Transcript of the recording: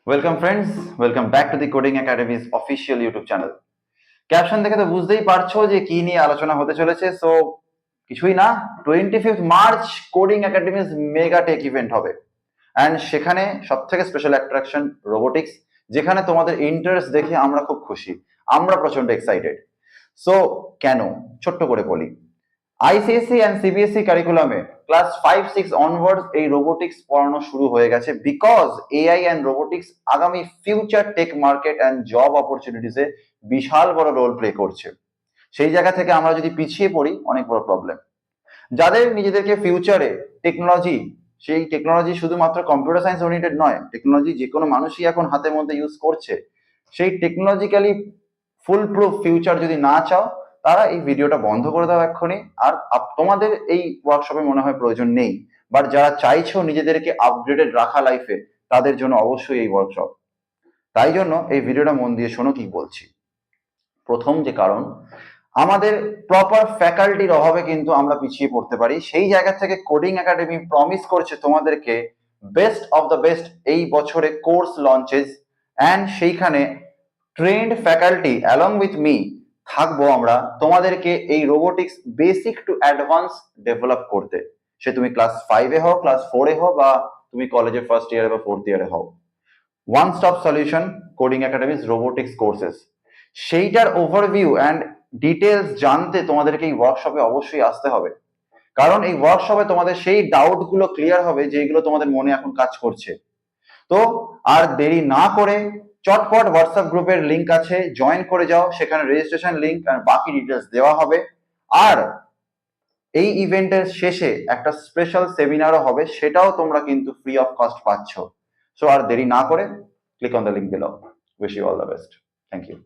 Welcome friends, welcome back to the coding academy's official YouTube channel. Caption দেখে তো বুঝতেই পারছো যে কি নিয়ে আলোচনা হতে চলেছে। সো কিছুই না, 25 March coding academy's mega tech event হবে। অ্যান্ড সেখানে সব থেকে স্পেশাল অ্যাট্রাকশন রোবোটিক্স, যেখানে তোমাদের ইন্টারেস্ট দেখে আমরা খুব খুশি, আমরা প্রচন্ড এক্সাইটেড। সো কেন, ছোট্ট করে বলি। আইসিএসসি অ্যান্ড সিবিএসসি কারিকুলামে ক্লাস 5-6 অনওয়ার্ডস এই রোবোটিক্স পড়ানো শুরু হয়ে গেছে, বিকজ এআই অ্যান্ড রোবোটিক্স আগামী future tech market and job অপরচুনিটিসে বিশাল বড় রোল প্লে করছে। সেই জায়গা থেকে আমরা যদি পিছিয়ে পড়ি, অনেক বড় প্রবলেম। যাদের নিজেদেরকে ফিউচারে টেকনোলজি, সেই টেকনোলজি শুধুমাত্র কম্পিউটার সায়েন্স ওরিয়েন্টেড নয়, টেকনোলজি যে কোনো মানুষই এখন হাতের মধ্যে ইউজ করছে, সেই টেকনোলজিক্যালি ফুল প্রুফ ফিউচার যদি না চাও, তারা এই ভিডিওটা বন্ধ করে দাও এক্ষুনি। আর তোমাদের এই ওয়ার্কশপে মনে হয় প্রয়োজন নেই, বাট যারা চাইছো নিজেদেরকে আপগ্রেডেড রাখা লাইফে, তাদের জন্য অবশ্যই এই ওয়ার্কশপ। তাই জন্য এই ভিডিওটা মন দিয়ে শোনো কি বলছি। প্রথম যে কারণ, আমাদের প্রপার ফ্যাকাল্টির অভাবে কিন্তু আমরা পিছিয়ে পড়তে পারি। সেই জায়গা থেকে কোডিং একাডেমি প্রমিস করছে তোমাদেরকে বেস্ট অফ দ্য বেস্ট এই বছরে কোর্স লঞ্চেস, অ্যান্ড সেইখানে trend faculty along with me থাকবো আমরা তোমাদেরকে এই robotics basic to advance develop করতে। সে তুমি ক্লাস 5-এ হও, ক্লাস 4-এ হও, বা তুমি কলেজের ফার্স্ট ইয়ারে বা ফোর্থ ইয়ারে হও, one stop solution coding academy's robotics courses. সেইটার ওভারভিউ অ্যান্ড ডিটেলস জানতে তোমাদেরকে এই ওয়ার্কশপে অবশ্যই আসতে হবে, কারণ এই ওয়ার্কশপে তোমাদের সেই ডাউট গুলো ক্লিয়ার হবে যেগুলো তোমাদের মনে এখন কাজ করছে। তো আর দেরি না করে চটপট হোয়াটসঅ্যাপ গ্রুপের লিংক আছে, জয়েন করে যাও, সেখানে রেজিস্ট্রেশন লিংক আর বাকি ডিটেলস দেওয়া হবে। আর এই ইভেন্টের শেষে একটা স্পেশাল সেমিনারও হবে, সেটাও তোমরা কিন্তু ফ্রি অফ কস্ট পাচ্ছ। সো আর দেরি না করে click on the link below. Wish you all the best. Thank you.